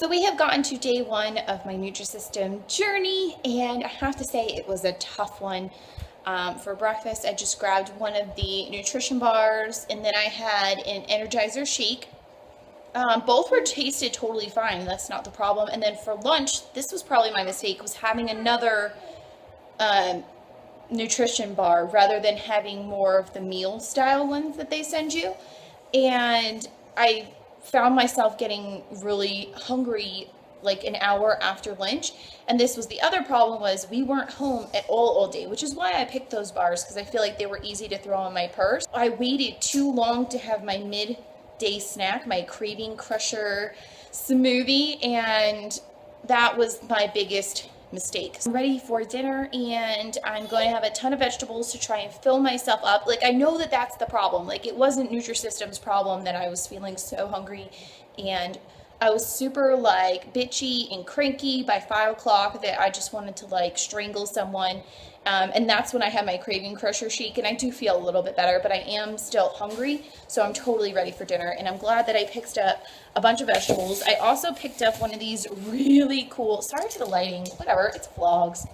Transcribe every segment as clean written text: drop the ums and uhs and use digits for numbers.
So we have gotten to day one of my Nutrisystem journey, and I have to say it was a tough one. For breakfast, I just grabbed one of the nutrition bars, and then I had an Energizer shake. Both were tasted totally fine. That's not the problem. And then for lunch, this was probably my mistake, was having another nutrition bar rather than having more of the meal style ones that they send you. And I found myself getting really hungry like an hour after lunch. And this was the other problem, was we weren't home at all day, which is why I picked those bars, because I feel like they were easy to throw in my purse. I waited too long to have my midday snack, my craving crusher smoothie, and that was my biggest mistake. I'm ready for dinner, and I'm going to have a ton of vegetables to try and fill myself up. Like, I know that that's the problem. Like, it wasn't Nutrisystem's problem that I was feeling so hungry, and I was super like bitchy and cranky by 5 o'clock that I just wanted to like strangle someone. And that's when I had my craving crusher shake, and I do feel a little bit better, but I am still hungry, so I'm totally ready for dinner. And I'm glad that I picked up a bunch of vegetables. I also picked up one of these really cool, sorry for the lighting, whatever, it's vlogs,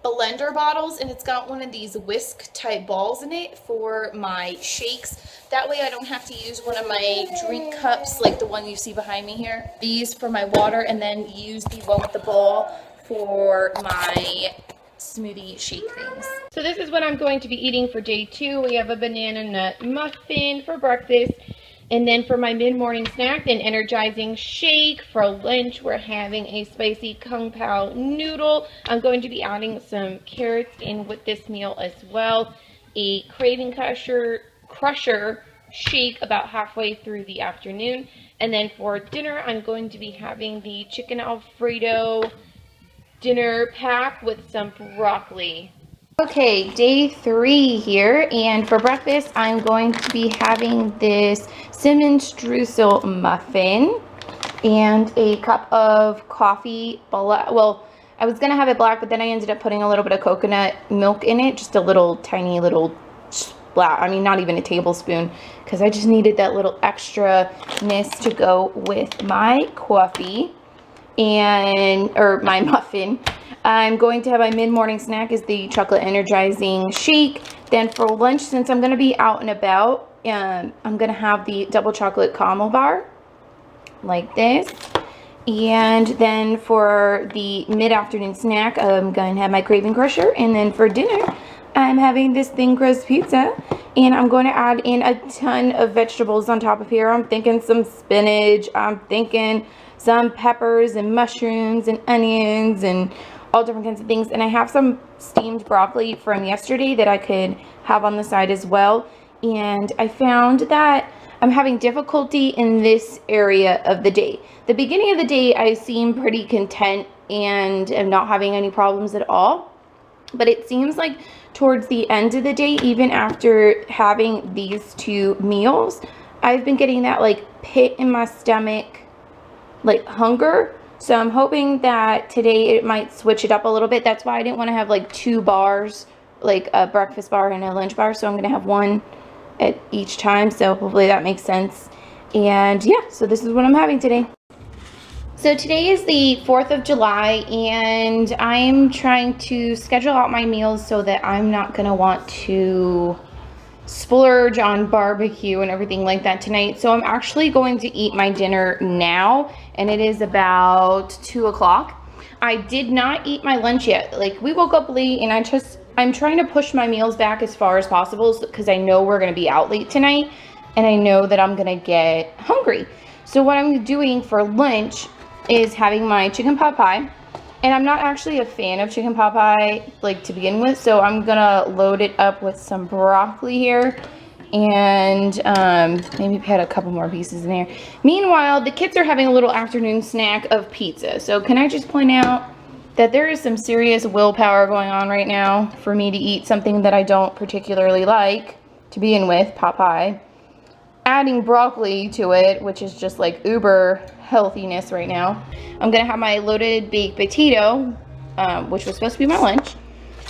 blender bottles, and it's got one of these whisk type balls in it for my shakes. That way I don't have to use one of my drink cups like the one you see behind me here. These for my water, and then use the one with the ball for my smoothie shake things. So this is what I'm going to be eating for day 2. We have a banana nut muffin for breakfast. And then for my mid-morning snack, an energizing shake. For lunch, we're having a spicy Kung Pao noodle. I'm going to be adding some carrots in with this meal as well. A craving crusher shake about halfway through the afternoon. And then for dinner, I'm going to be having the chicken Alfredo dinner pack with some broccoli. Okay, day 3 here, and for breakfast I'm going to be having this cinnamon streusel muffin and a cup of coffee. Well, I was gonna have it black, but then I ended up putting a little bit of coconut milk in it, just a little tiny little splat. I mean, not even a tablespoon, because I just needed that little extra-ness to go with my coffee or my muffin. I'm going to have my mid-morning snack is the chocolate energizing shake. Then for lunch, since I'm going to be out and about, I'm going to have the double chocolate caramel bar like this. And then for the mid-afternoon snack, I'm going to have my craving crusher. And then for dinner, I'm having this thin crust pizza, and I'm going to add in a ton of vegetables on top of here. I'm thinking some spinach, I'm thinking some peppers and mushrooms and onions and all different kinds of things. And I have some steamed broccoli from yesterday that I could have on the side as well. And I found that I'm having difficulty in this area of the day. The beginning of the day, I seem pretty content and am not having any problems at all. But it seems like towards the end of the day, even after having these 2 meals, I've been getting that like pit in my stomach, like hunger. So I'm hoping that today it might switch it up a little bit. That's why I didn't want to have like 2 bars, like a breakfast bar and a lunch bar. So I'm going to have one at each time. So hopefully that makes sense. And yeah, so this is what I'm having today. So today is the 4th of July, and I'm trying to schedule out my meals so that I'm not going to want to splurge on barbecue and everything like that tonight. So I'm actually going to eat my dinner now, and it is about 2 o'clock. I did not eat my lunch yet. Like, we woke up late, and I'm trying to push my meals back as far as possible because I know we're going to be out late tonight, and I know that I'm going to get hungry. So what I'm doing for lunch is having my chicken pot pie. And I'm not actually a fan of chicken pot pie, like, to begin with, so I'm gonna load it up with some broccoli here, and maybe add a couple more pieces in there. Meanwhile, the kids are having a little afternoon snack of pizza. So can I just point out that there is some serious willpower going on right now for me to eat something that I don't particularly like to begin with, pot pie. Adding broccoli to it, which is just like uber healthiness right now. I'm gonna have my loaded baked potato, which was supposed to be my lunch,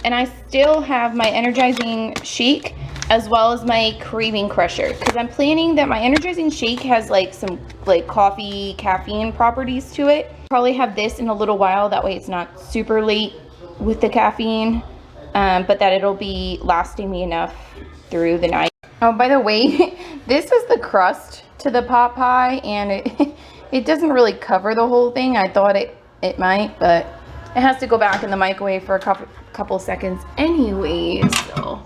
and I still have my energizing shake as well as my craving crusher, because I'm planning that my energizing shake has like some like coffee caffeine properties to it. Probably have this in a little while, that way it's not super late with the caffeine, but that it'll be lasting me enough through the night. Oh, by the way, this is the crust to the pot pie, and it doesn't really cover the whole thing. I thought it might, but it has to go back in the microwave for a couple seconds anyways. So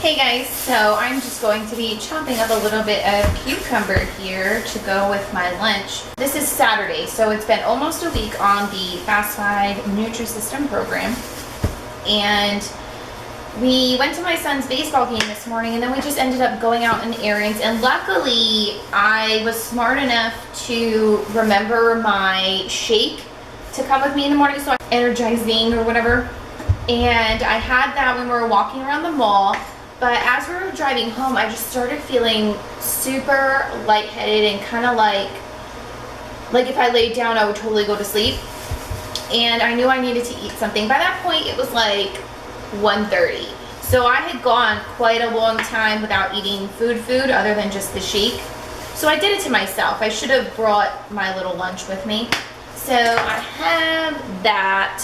hey guys, so I'm just going to be chopping up a little bit of cucumber here to go with my lunch. This is Saturday, so it's been almost a week on the Fast5 Nutrisystem program, and we went to my son's baseball game this morning, and then we just ended up going out on errands, and luckily I was smart enough to remember my shake to come with me in the morning, so I'm energizing or whatever, and I had that when we were walking around the mall. But as we were driving home, I just started feeling super lightheaded and kind of like if I laid down I would totally go to sleep, and I knew I needed to eat something. By that point it was like 1:30, so I had gone quite a long time without eating food other than just the shake, so I did it to myself. I should have brought my little lunch with me. So I have that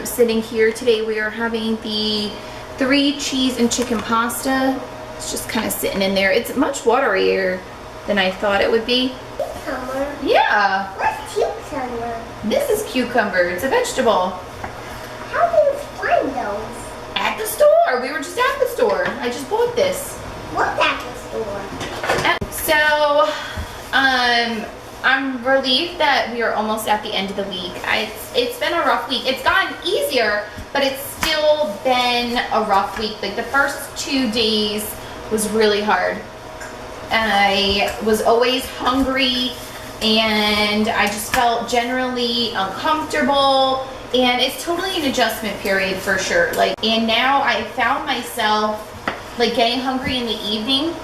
sitting here. Today we are having the 3 cheese and chicken pasta. It's just kind of sitting in there. It's much waterier than I thought it would be. Cucumber? Yeah. What's cucumber? This is cucumber. It's a vegetable. How do you find those? At the store. We were just at the store. I just bought this. What's at the store? So, I'm relieved that we are almost at the end of the week. It's been a rough week. It's gotten easier, but it's still been a rough week. Like the first 2 days was really hard. I was always hungry, and I just felt generally uncomfortable, and it's totally an adjustment period for sure. And now I found myself like getting hungry in the evening.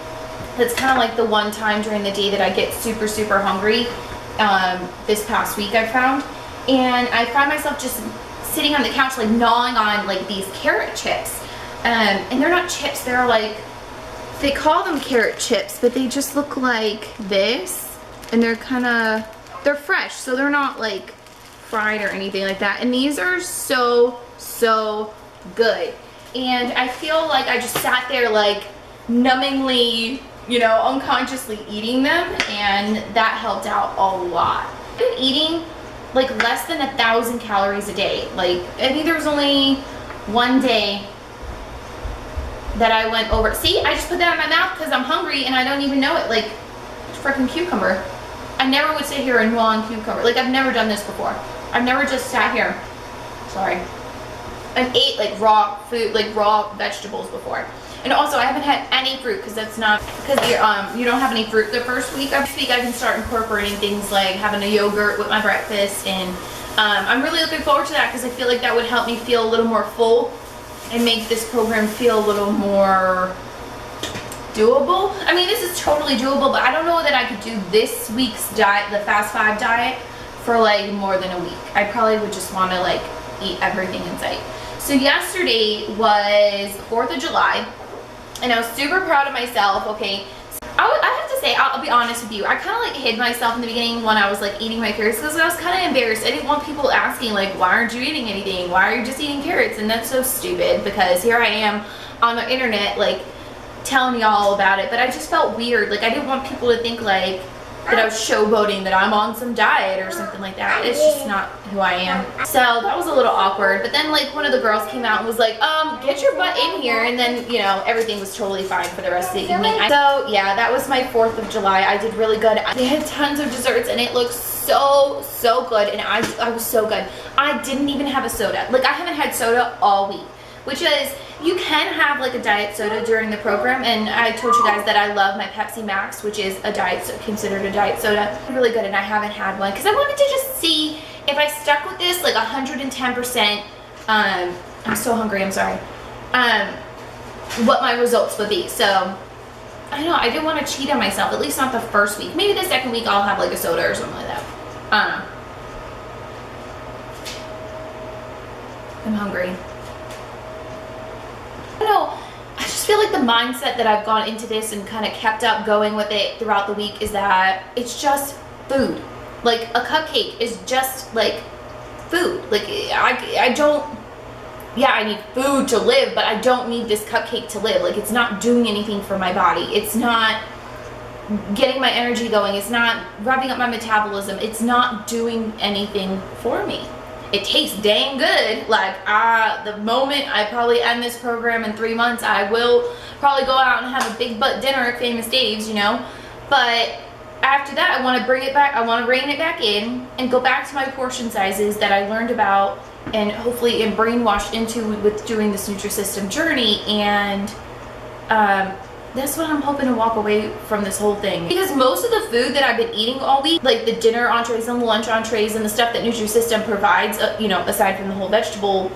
That's kind of like the one time during the day that I get super hungry. This past week I found, and I find myself just sitting on the couch like gnawing on like these carrot chips, and they're not chips, they're like, they call them carrot chips, but they just look like this, and they're fresh, so they're not like fried or anything like that, and these are so good. And I feel like I just sat there like numbingly, you know, unconsciously eating them, and that helped out a lot. I've been eating like less than 1,000 calories a day. Like, I think there was only one day that I went over. See, I just put that in my mouth because I'm hungry and I don't even know it. Like, freaking cucumber. I never would sit here and gnaw on cucumber. Like, I've never done this before. I've never just sat here, sorry, and ate like raw food, like raw vegetables before. And also I haven't had any fruit because you don't have any fruit the first week. This week I can start incorporating things like having a yogurt with my breakfast, and I'm really looking forward to that because I feel like that would help me feel a little more full and make this program feel a little more doable. I mean, this is totally doable, but I don't know that I could do this week's diet, the Fast5 diet, for like more than a week. I probably would just want to like eat everything in sight. So yesterday was 4th of July, and I was super proud of myself. Okay, so I have to say, I'll be honest with you, I kind of like hid myself in the beginning when I was like eating my carrots, because I was kind of embarrassed. I didn't want people asking like, why aren't you eating anything? Why are you just eating carrots? And that's so stupid, because here I am on the internet like telling y'all about it, but I just felt weird. Like, I didn't want people to think like that I was showboating that I'm on some diet or something like that. It's just not who I am. So that was a little awkward. But then like one of the girls came out and was like, get your butt in here. And then, you know, everything was totally fine for the rest of the evening. So yeah, that was my 4th of July. I did really good. They had tons of desserts and it looked so good. And I was so good. I didn't even have a soda. Like, I haven't had soda all week, which is, you can have like a diet soda during the program, and I told you guys that I love my Pepsi Max, which is a considered a diet soda. Really good, and I haven't had one because I wanted to just see if I stuck with this like 110%. I'm so hungry, I'm sorry. What my results would be. So I don't know, I didn't want to cheat on myself, at least not the first week. Maybe the second week I'll have like a soda or something like that. I don't know. I'm hungry. I don't know, I just feel like the mindset that I've gone into this and kind of kept up going with it throughout the week is that it's just food. Like a cupcake is just like food. Like I don't, yeah, I need food to live, but I don't need this cupcake to live. Like it's not doing anything for my body. It's not getting my energy going. It's not revving up my metabolism. It's not doing anything for me. It tastes dang good. Like the moment I probably end this program in 3 months, I will probably go out and have a big butt dinner at Famous Dave's, you know. But after that, I want to bring it back. I want to rein it back in and go back to my portion sizes that I learned about and hopefully am brainwashed into with doing this Nutrisystem journey. And that's what I'm hoping to walk away from this whole thing. Because most of the food that I've been eating all week, like the dinner entrees and the lunch entrees and the stuff that Nutrisystem provides, you know, aside from the whole vegetable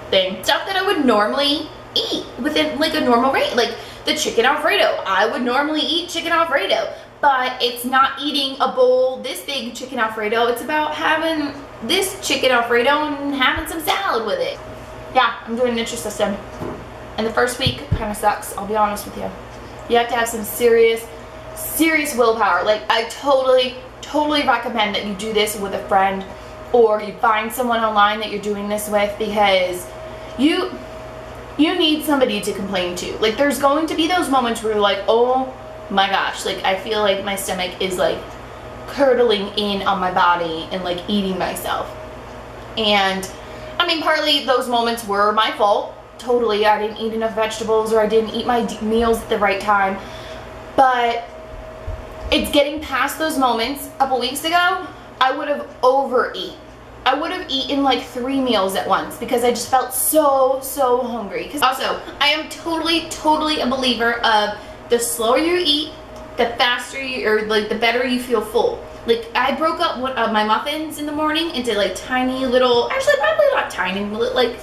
thing, stuff that I would normally eat within like a normal rate, like the chicken Alfredo. I would normally eat chicken Alfredo, but it's not eating a bowl this big chicken Alfredo. It's about having this chicken Alfredo and having some salad with it. Yeah, I'm doing Nutrisystem. And the first week kind of sucks, I'll be honest with you. You have to have some serious willpower. Like I totally recommend that you do this with a friend or you find someone online that you're doing this with, because you need somebody to complain to. Like there's going to be those moments where you're like, oh my gosh, like I feel like my stomach is like curdling in on my body and like eating myself. And I mean, partly those moments were my fault. Totally, I didn't eat enough vegetables or I didn't eat my meals at the right time. But it's getting past those moments. A couple weeks ago, I would have overeat. I would have eaten like 3 meals at once because I just felt so hungry. Because also, I am totally a believer of the slower you eat, the faster you, or like the better you feel full. Like I broke up my muffins in the morning into like tiny little, actually probably not tiny, like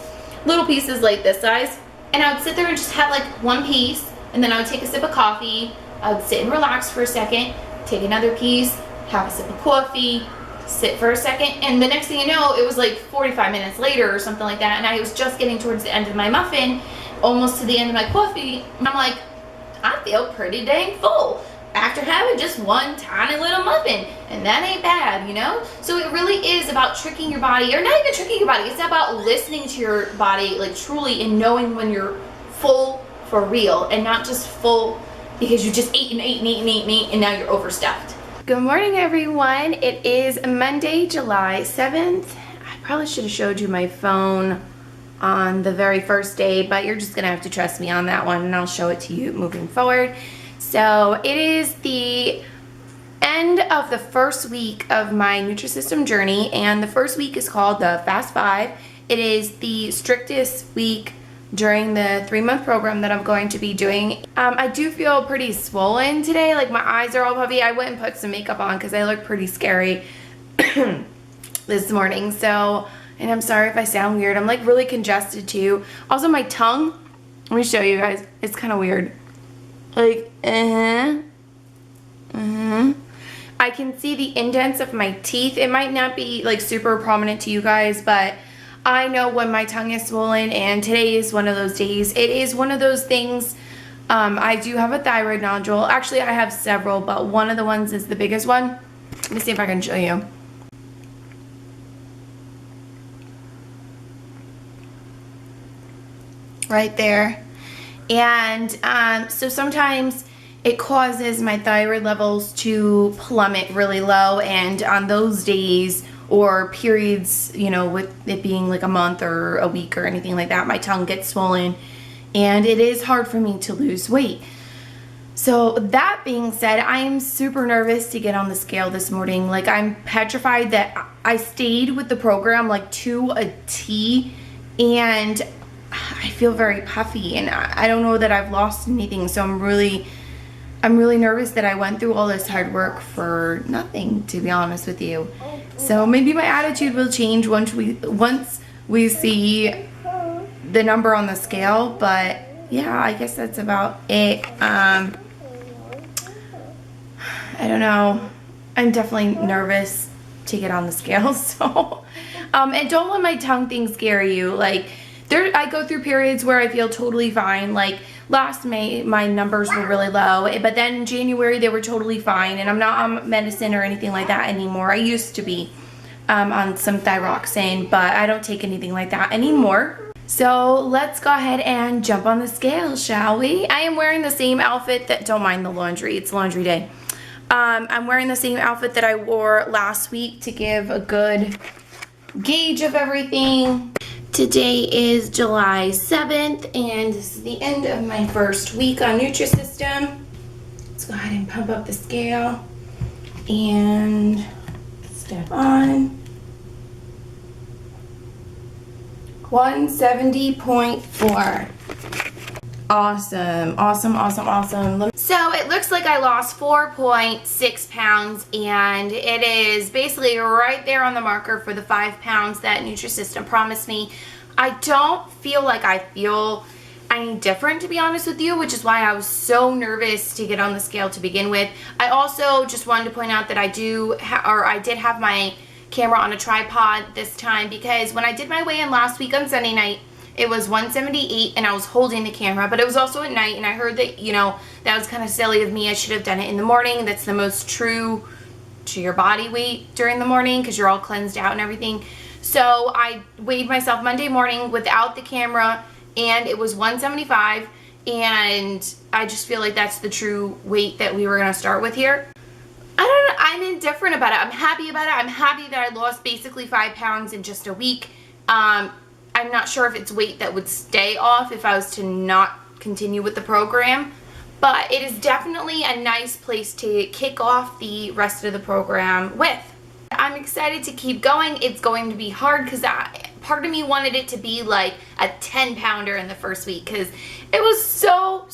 little pieces like this size, and I would sit there and just have like one piece, and then I would take a sip of coffee, I would sit and relax for a second, take another piece, have a sip of coffee, sit for a second, and the next thing you know, it was like 45 minutes later or something like that, and I was just getting towards the end of my muffin, almost to the end of my coffee, and I'm like, I feel pretty dang full after having just one tiny little muffin, and that ain't bad, you know? So it really is about tricking your body, or not even tricking your body, it's about listening to your body like truly and knowing when you're full for real and not just full because you just ate and now you're overstuffed. Good morning, everyone. It is Monday, July 7th. I probably should have showed you my phone on the very first day, but you're just gonna have to trust me on that one, and I'll show it to you moving forward. So it is the end of the first week of my Nutrisystem journey, and the first week is called the Fast5. It is the strictest week during the 3-month program that I'm going to be doing. I do feel pretty swollen today, like my eyes are all puffy. I went and put some makeup on because I look pretty scary this morning. So, and I'm sorry if I sound weird. I'm like really congested too. Also my tongue, let me show you guys, it's kind of weird. Like, I can see the indents of my teeth. It might not be like super prominent to you guys, but I know when my tongue is swollen, and today is one of those days. It is one of those things. I do have a thyroid nodule. Actually, I have several, but one of the ones is the biggest one. Let me see if I can show you. Right there. And so sometimes it causes my thyroid levels to plummet really low, and on those days or periods, you know, with it being like a month or a week or anything like that, my tongue gets swollen and it is hard for me to lose weight. So that being said, I am super nervous to get on the scale this morning. Like I'm petrified that I stayed with the program like to a T, and I feel very puffy, and I don't know that I've lost anything. So I'm really nervous that I went through all this hard work for nothing, to be honest with you. So maybe my attitude will change once we see the number on the scale. But yeah, I guess that's about it. I don't know. I'm definitely nervous to get on the scale. So, and don't let my tongue thing scare you. Like I go through periods where I feel totally fine. Like last May my numbers were really low, but then in January they were totally fine, and I'm not on medicine or anything like that anymore. I used to be on some thyroxine, but I don't take anything like that anymore. So let's go ahead and jump on the scale, shall we? I am wearing the same outfit that, don't mind the laundry, it's laundry day. I'm wearing the same outfit that I wore last week to give a good gauge of everything. Today is July 7th, and this is the end of my first week on Nutrisystem. Let's go ahead and pump up the scale and step on. 170.4. Awesome, awesome, awesome, awesome. So it looks like I lost 4.6 pounds, and it is basically right there on the marker for the 5 pounds that Nutrisystem promised me. I don't feel like I feel any different, to be honest with you, which is why I was so nervous to get on the scale to begin with. I also just wanted to point out that I did have my camera on a tripod this time, because when I did my weigh-in last week on Sunday night, it was 178 and I was holding the camera, but it was also at night, and I heard that, you know, that was kind of silly of me. I should have done it in the morning. That's the most true to your body weight during the morning, because you're all cleansed out and everything. So I weighed myself Monday morning without the camera, and it was 175, and I just feel like that's the true weight that we were going to start with here. I don't know, I'm indifferent about it. I'm happy about it. I'm happy that I lost basically 5 pounds in just a week. I'm not sure if it's weight that would stay off if I was to not continue with the program, but it is definitely a nice place to kick off the rest of the program with. I'm excited to keep going. It's going to be hard because part of me wanted it to be like a 10-pounder in the first week, because it was so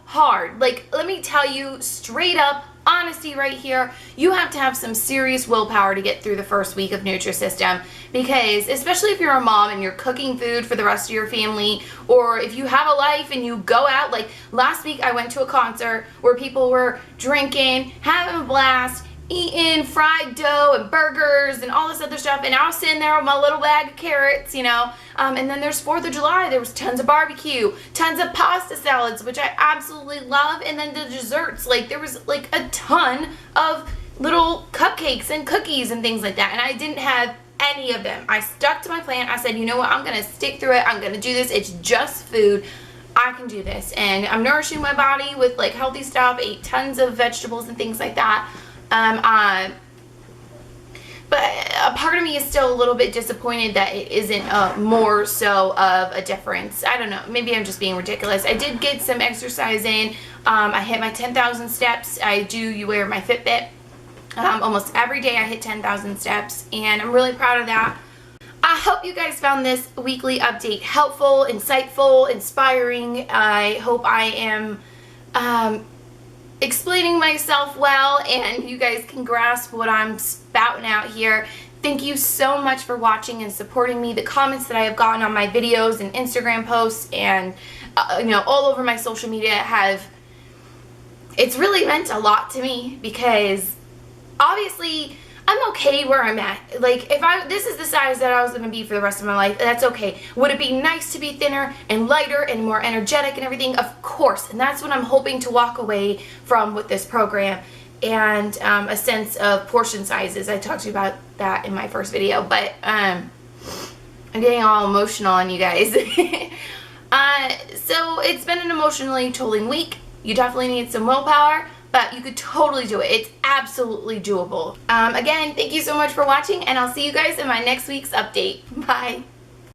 hard. Like, let me tell you straight up, honesty right here, you have to have some serious willpower to get through the first week of Nutrisystem, because especially if you're a mom and you're cooking food for the rest of your family, or if you have a life and you go out, like last week I went to a concert where people were drinking, having a blast, eating fried dough and burgers and all this other stuff, and I was sitting there with my little bag of carrots, you know, and then there's 4th of July, there was tons of barbecue, tons of pasta salads, which I absolutely love, and then the desserts, like there was like a ton of little cupcakes and cookies and things like that, and I didn't have any of them. I stuck to my plan. I said, you know what, I'm gonna stick through it, I'm gonna do this, it's just food, I can do this, and I'm nourishing my body with like healthy stuff, ate tons of vegetables and things like that. But a part of me is still a little bit disappointed that it isn't more so of a difference. I don't know, maybe I'm just being ridiculous. I did get some exercise in. I hit my 10,000 steps. You wear my Fitbit. Almost every day I hit 10,000 steps, and I'm really proud of that. I hope you guys found this weekly update helpful, insightful, inspiring. I hope I am explaining myself well, and you guys can grasp what I'm spouting out here. Thank you so much for watching and supporting me. The comments that I have gotten on my videos and Instagram posts and you know, all over my social media it's really meant a lot to me, because obviously I'm okay where I'm at. Like, this is the size that I was going to be for the rest of my life, that's okay. Would it be nice to be thinner and lighter and more energetic and everything? Of course, and that's what I'm hoping to walk away from with this program, and a sense of portion sizes. I talked to you about that in my first video, but I'm getting all emotional on you guys. So it's been an emotionally tolling week. You definitely need some willpower, but you could totally do it. It's absolutely doable. Again, thank you so much for watching, and I'll see you guys in my next week's update. Bye.